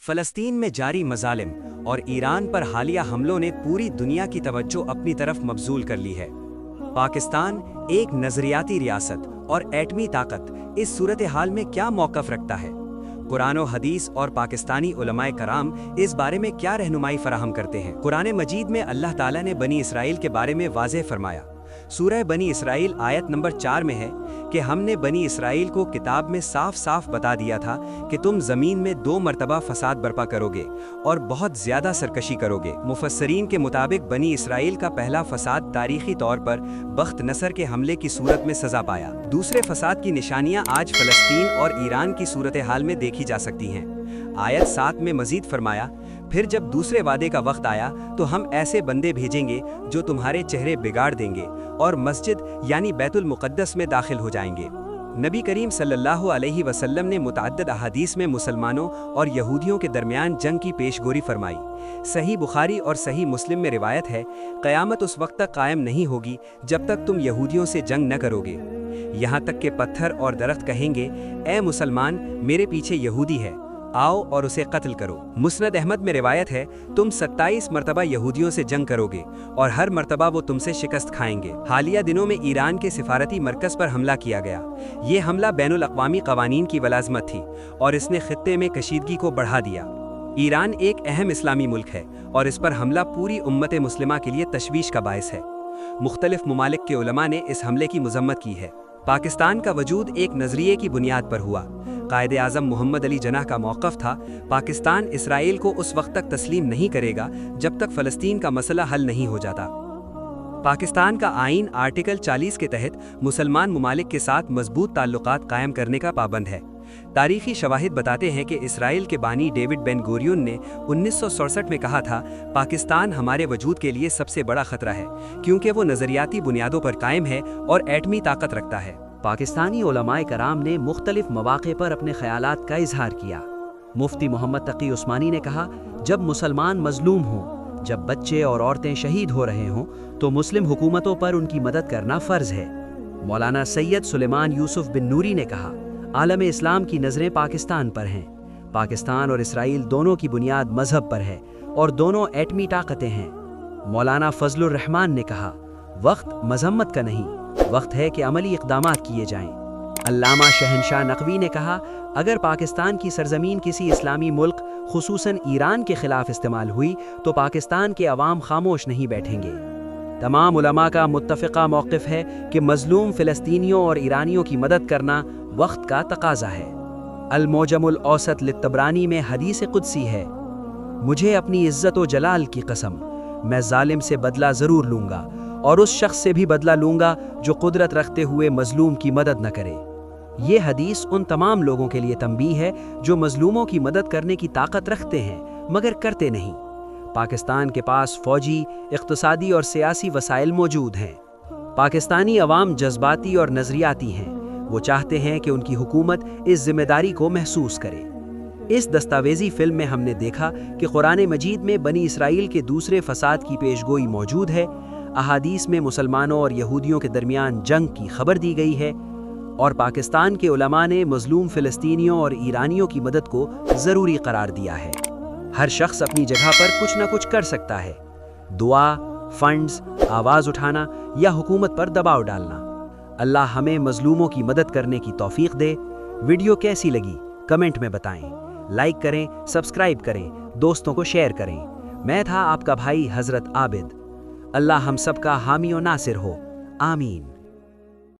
فلسطین میں جاری مظالم اور ایران پر حالیہ حملوں نے پوری دنیا کی توجہ اپنی طرف مبذول کر لی ہے۔ پاکستان ایک نظریاتی ریاست اور ایٹمی طاقت اس صورتحال میں کیا موقف رکھتا ہے؟ قرآن و حدیث اور پاکستانی علماء کرام اس بارے میں کیا رہنمائی فراہم کرتے ہیں؟ قرآن مجید میں اللہ تعالیٰ نے بنی اسرائیل کے بارے میں واضح فرمایا۔ سورہ بنی اسرائیل آیت نمبر 4 میں ہے کہ ہم نے بنی اسرائیل کو کتاب میں صاف صاف بتا دیا تھا کہ تم زمین میں 2 مرتبہ فساد برپا کرو گے اور بہت زیادہ سرکشی کرو گے۔ مفسرین کے مطابق بنی اسرائیل کا پہلا فساد تاریخی طور پر بخت نصر کے حملے کی صورت میں سزا پایا۔ دوسرے فساد کی نشانیاں آج فلسطین اور ایران کی صورتحال میں دیکھی جا سکتی ہیں۔ آیت 7 میں مزید فرمایا، پھر جب دوسرے وعدے کا وقت آیا تو ہم ایسے بندے بھیجیں گے جو تمہارے چہرے بگاڑ دیں گے اور مسجد یعنی بیت المقدس میں داخل ہو جائیں گے۔ نبی کریم صلی اللہ علیہ وسلم نے متعدد احادیث میں مسلمانوں اور یہودیوں کے درمیان جنگ کی پیش گوئی فرمائی۔ صحیح بخاری اور صحیح مسلم میں روایت ہے، قیامت اس وقت تک قائم نہیں ہوگی جب تک تم یہودیوں سے جنگ نہ کرو گے، یہاں تک کہ پتھر اور درخت کہیں گے، اے مسلمان میرے پیچھے یہودی ہے، آؤ اور اسے قتل کرو۔ مسند احمد میں روایت ہے، تم 27 مرتبہ یہودیوں سے جنگ کرو گے اور ہر مرتبہ وہ تم سے شکست کھائیں گے۔ حالیہ دنوں میں ایران کے سفارتی مرکز پر حملہ کیا گیا۔ یہ حملہ بین الاقوامی قوانین کی ملازمت تھی اور اس نے خطے میں کشیدگی کو بڑھا دیا۔ ایران ایک اہم اسلامی ملک ہے اور اس پر حملہ پوری امت مسلمہ کے لیے تشویش کا باعث ہے۔ مختلف ممالک کے علماء نے اس حملے کی مذمت کی ہے۔ پاکستان کا وجود ایک نظریے کی بنیاد پر ہوا۔ قائد اعظم محمد علی جناح کا موقف تھا، پاکستان اسرائیل کو اس وقت تک تسلیم نہیں کرے گا جب تک فلسطین کا مسئلہ حل نہیں ہو جاتا۔ پاکستان کا آئین آرٹیکل 40 کے تحت مسلمان ممالک کے ساتھ مضبوط تعلقات قائم کرنے کا پابند ہے۔ تاریخی شواہد بتاتے ہیں کہ اسرائیل کے بانی ڈیوڈ بن گوریون نے 1967 میں کہا تھا، پاکستان ہمارے وجود کے لیے سب سے بڑا خطرہ ہے کیونکہ وہ نظریاتی بنیادوں پر قائم ہے اور ایٹمی طاقت رکھتا ہے۔ پاکستانی علماء کرام نے مختلف مواقع پر اپنے خیالات کا اظہار کیا۔ مفتی محمد تقی عثمانی نے کہا، جب مسلمان مظلوم ہوں، جب بچے اور عورتیں شہید ہو رہے ہوں تو مسلم حکومتوں پر ان کی مدد کرنا فرض ہے۔ مولانا سید سلیمان یوسف بن نوری نے کہا، عالم اسلام کی نظریں پاکستان پر ہیں۔ پاکستان اور اسرائیل دونوں کی بنیاد مذہب پر ہے اور دونوں ایٹمی طاقتیں ہیں۔ مولانا فضل الرحمان نے کہا، وقت مذمت کا نہیں، وقت ہے کہ عملی اقدامات کیے جائیں۔ علامہ شہنشاہ نقوی نے کہا، اگر پاکستان کی سرزمین کسی اسلامی ملک خصوصاً ایران کے خلاف استعمال ہوئی تو پاکستان کے عوام خاموش نہیں بیٹھیں گے۔ تمام علماء کا متفقہ موقف ہے کہ مظلوم فلسطینیوں اور ایرانیوں کی مدد کرنا وقت کا تقاضا ہے۔ المعجم الاوسط للطبرانی میں حدیث قدسی ہے، مجھے اپنی عزت و جلال کی قسم، میں ظالم سے بدلہ ضرور لوں گا اور اس شخص سے بھی بدلہ لوں گا جو قدرت رکھتے ہوئے مظلوم کی مدد نہ کرے۔ یہ حدیث ان تمام لوگوں کے لیے تنبیہ ہے جو مظلوموں کی مدد کرنے کی طاقت رکھتے ہیں مگر کرتے نہیں۔ پاکستان کے پاس فوجی، اقتصادی اور سیاسی وسائل موجود ہیں۔ پاکستانی عوام جذباتی اور نظریاتی ہیں، وہ چاہتے ہیں کہ ان کی حکومت اس ذمہ داری کو محسوس کرے۔ اس دستاویزی فلم میں ہم نے دیکھا کہ قرآن مجید میں بنی اسرائیل کے دوسرے فساد کی پیشگوئی موجود ہے، احادیث میں مسلمانوں اور یہودیوں کے درمیان جنگ کی خبر دی گئی ہے، اور پاکستان کے علماء نے مظلوم فلسطینیوں اور ایرانیوں کی مدد کو ضروری قرار دیا ہے۔ ہر شخص اپنی جگہ پر کچھ نہ کچھ کر سکتا ہے، دعا، فنڈز، آواز اٹھانا یا حکومت پر دباؤ ڈالنا۔ اللہ ہمیں مظلوموں کی مدد کرنے کی توفیق دے۔ ویڈیو کیسی لگی کمنٹ میں بتائیں، لائک کریں، سبسکرائب کریں، دوستوں کو شیئر کریں۔ میں تھا آپ کا بھائی حضرت عابد۔ اللہ ہم سب کا حامی و ناصر ہو، آمین۔